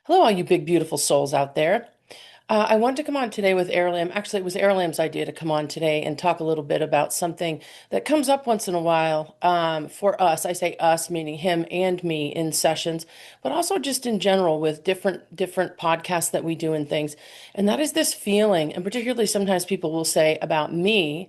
Hello, all you big, beautiful souls out there. I wanted to come on today with Aralamb. Actually, it was Airlamb's idea to come on today and talk a little bit about something that comes up once in a while for us. I say us, meaning him and me in sessions, but also just in general with different podcasts that we do and things. And that is this feeling, and particularly sometimes people will say about me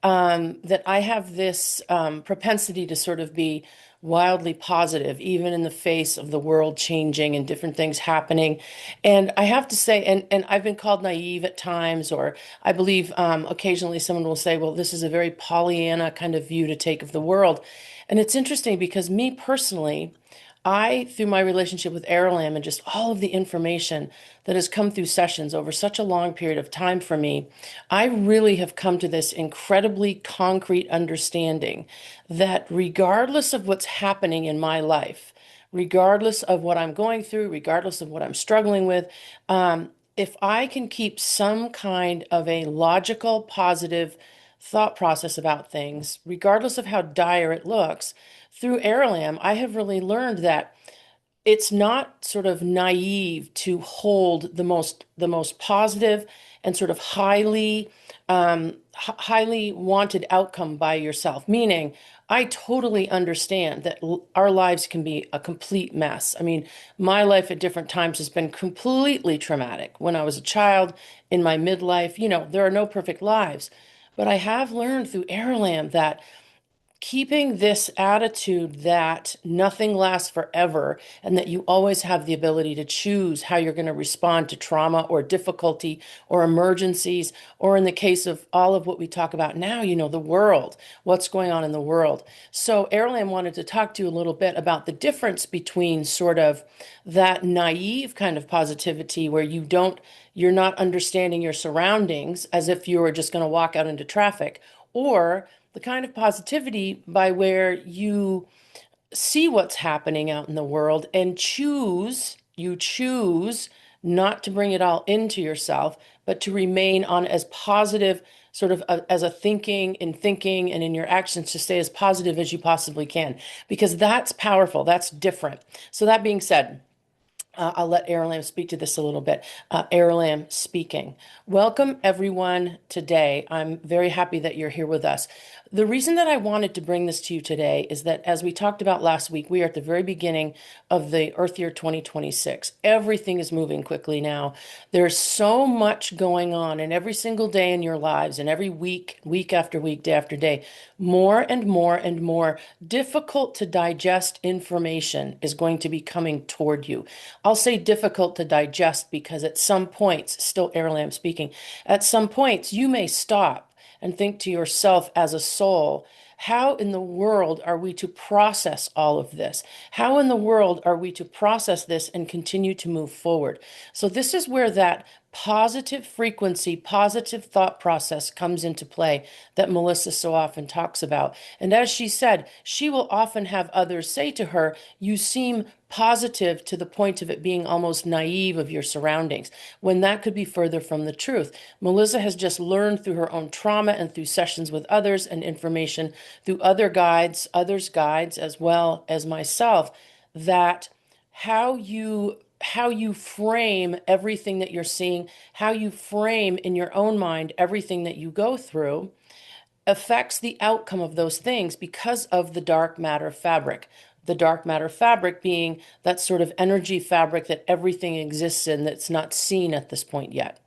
that I have this propensity to sort of be wildly positive, even in the face of the world changing and different things happening. And I have to say, and I've been called naive at times, or I believe occasionally someone will say, well, this is a very Pollyanna kind of view to take of the world. And it's interesting because me personally, through my relationship with Aralamb and just all of the information that has come through sessions over such a long period of time for me, I really have come to this incredibly concrete understanding that regardless of what's happening in my life, regardless of what I'm going through, regardless of what I'm struggling with, if I can keep some kind of a logical, positive thought process about things, regardless of how dire it looks, through Aralam, I have really learned that it's not sort of naive to hold the most positive and sort of highly wanted outcome by yourself. Meaning, I totally understand that our lives can be a complete mess. I mean, my life at different times has been completely traumatic. When I was a child, in my midlife, there are no perfect lives. But I have learned through Aralam that keeping this attitude that nothing lasts forever and that you always have the ability to choose how you're going to respond to trauma or difficulty or emergencies, or in the case of all of what we talk about now, the world, what's going on in the world. So Aralam wanted to talk to you a little bit about the difference between sort of that naive kind of positivity where you're not understanding your surroundings as if you were just going to walk out into traffic, or the kind of positivity by where you see what's happening out in the world and you choose not to bring it all into yourself, but to remain on as positive sort of as a thinking and in your actions to stay as positive as you possibly can, because that's powerful. That's different. So that being said, I'll let Aralam speak to this a little bit. Aralam speaking. Welcome, everyone, today. I'm very happy that you're here with us. The reason that I wanted to bring this to you today is that, as we talked about last week, we are at the very beginning of the Earth year 2026. Everything is moving quickly now. There's so much going on, and every single day in your lives, and every week, week after week, day after day, more and more and more difficult to digest information is going to be coming toward you. I'll say difficult to digest because at some points, still Aralam speaking, at some points you may stop and think to yourself as a soul, how in the world are we to process all of this? How in the world are we to process this and continue to move forward? So this is where that positive frequency, positive thought process comes into play that Melissa so often talks about. And as she said, she will often have others say to her, you seem positive to the point of it being almost naive of your surroundings, when that could be further from the truth. Melissa has just learned through her own trauma and through sessions with others and information through others' guides, as well as myself, that how you frame everything that you're seeing, how you frame in your own mind everything that you go through, affects the outcome of those things because of the dark matter fabric. The dark matter fabric being that sort of energy fabric that everything exists in that's not seen at this point yet.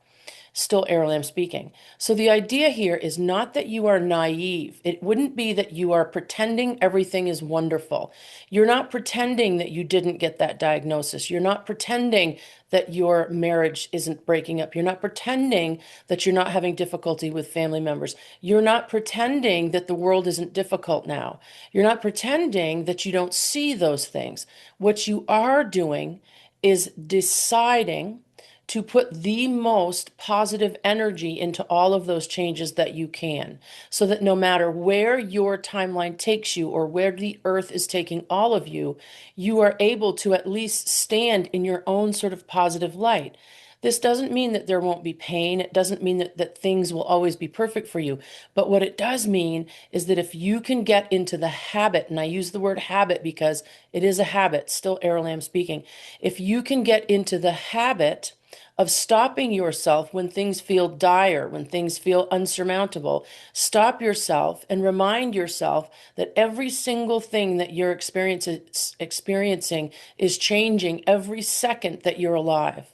Still Aralam speaking. So the idea here is not that you are naive. It wouldn't be that you are pretending everything is wonderful. You're not pretending that you didn't get that diagnosis. You're not pretending that your marriage isn't breaking up. You're not pretending that you're not having difficulty with family members. You're not pretending that the world isn't difficult now. You're not pretending that you don't see those things. What you are doing is deciding to put the most positive energy into all of those changes that you can, so that no matter where your timeline takes you or where the earth is taking all of you, you are able to at least stand in your own sort of positive light. This doesn't mean that there won't be pain. It doesn't mean that things will always be perfect for you. But what it does mean is that if you can get into the habit, and I use the word habit because it is a habit, still Aralamb speaking. If you can get into the habit of stopping yourself when things feel dire, when things feel unsurmountable, stop yourself and remind yourself that every single thing that you're experiencing is changing every second that you're alive.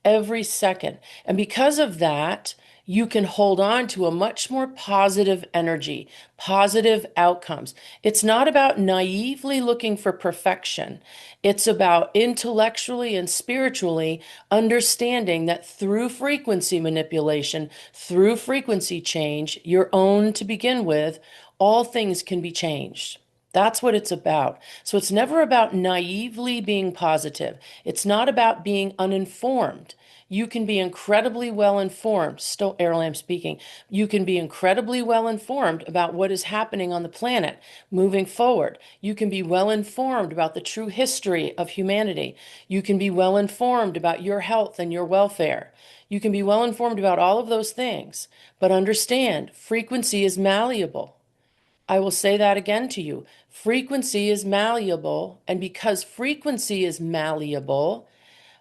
Every second. And because of that, you can hold on to a much more positive energy, positive outcomes. It's not about naively looking for perfection. It's about intellectually and spiritually understanding that through frequency manipulation, through frequency change, your own to begin with, all things can be changed. That's what it's about. So it's never about naively being positive. It's not about being uninformed. You can be incredibly well informed, still Aralamb speaking. You can be incredibly well informed about what is happening on the planet moving forward. You can be well informed about the true history of humanity. You can be well informed about your health and your welfare. You can be well informed about all of those things, but understand frequency is malleable. I will say that again to you. Frequency is malleable, and because frequency is malleable,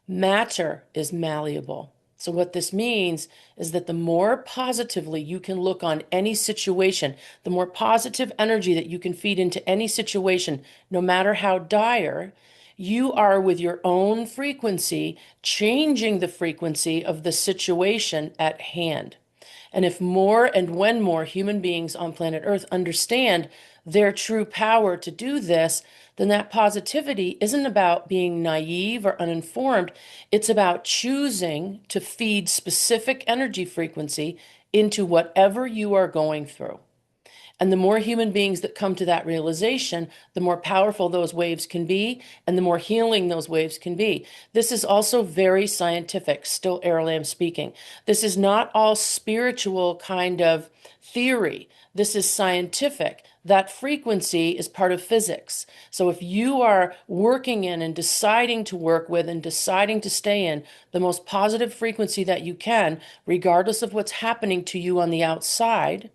matter is malleable. So, what this means is that the more positively you can look on any situation, the more positive energy that you can feed into any situation, no matter how dire, you are with your own frequency changing the frequency of the situation at hand. And if more and when more human beings on planet Earth understand their true power to do this, then that positivity isn't about being naive or uninformed. It's about choosing to feed specific energy frequency into whatever you are going through. And the more human beings that come to that realization, the more powerful those waves can be, and the more healing those waves can be. This is also very scientific, still Aralamb speaking. This is not all spiritual kind of theory. This is scientific. That frequency is part of physics. So if you are working in and deciding to work with and deciding to stay in the most positive frequency that you can, regardless of what's happening to you on the outside,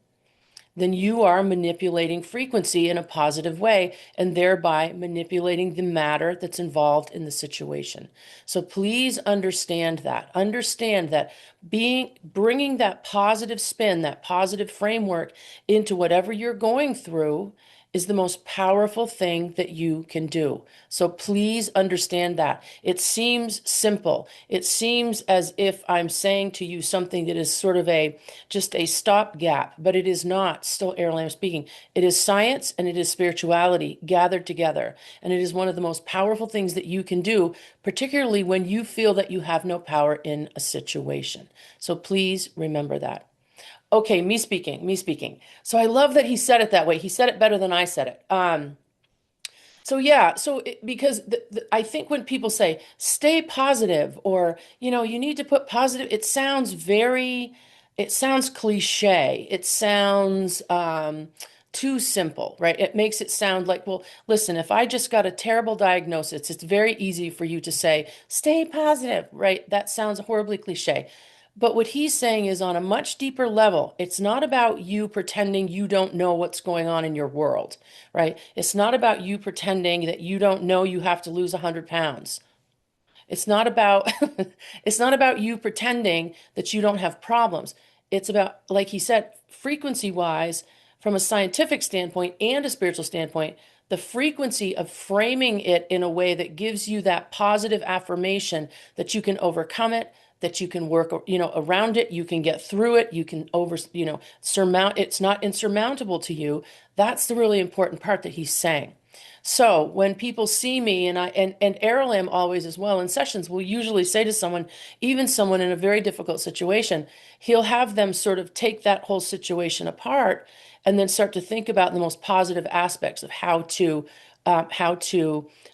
then you are manipulating frequency in a positive way and thereby manipulating the matter that's involved in the situation. So please understand that. Understand that bringing that positive spin, that positive framework into whatever you're going through is the most powerful thing that you can do. So please understand that. It seems simple. It seems as if I'm saying to you something that is sort of just a stopgap, but it is not. Still Aralamb speaking. It is science and it is spirituality gathered together. And it is one of the most powerful things that you can do, particularly when you feel that you have no power in a situation. So please remember that. Okay, me speaking, me speaking. So I love that he said it that way. He said it better than I said it. So yeah, because I think when people say stay positive or, you need to put positive, it sounds cliche. It sounds too simple, right? It makes it sound like, well, listen, if I just got a terrible diagnosis, it's very easy for you to say, stay positive, right? That sounds horribly cliche. But what he's saying is on a much deeper level. It's not about you pretending you don't know what's going on in your world, right? It's not about you pretending that you don't know you have to lose 100 pounds. It's not about it's not about you pretending that you don't have problems. It's about, like he said, frequency wise, from a scientific standpoint and a spiritual standpoint, the frequency of framing it in a way that gives you that positive affirmation that you can overcome it, that you can work, around it, you can get through it, you can surmount, it's not insurmountable to you. That's the really important part that he's saying. So when people see me and Aralamb always as well in sessions will usually say to someone, even someone in a very difficult situation, he'll have them sort of take that whole situation apart and then start to think about the most positive aspects of how to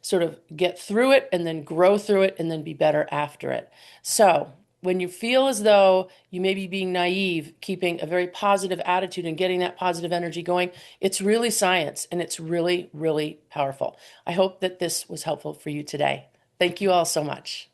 sort of get through it and then grow through it and then be better after it. So when you feel as though you may be being naive, keeping a very positive attitude and getting that positive energy going, it's really science and it's really, really powerful. I hope that this was helpful for you today. Thank you all so much.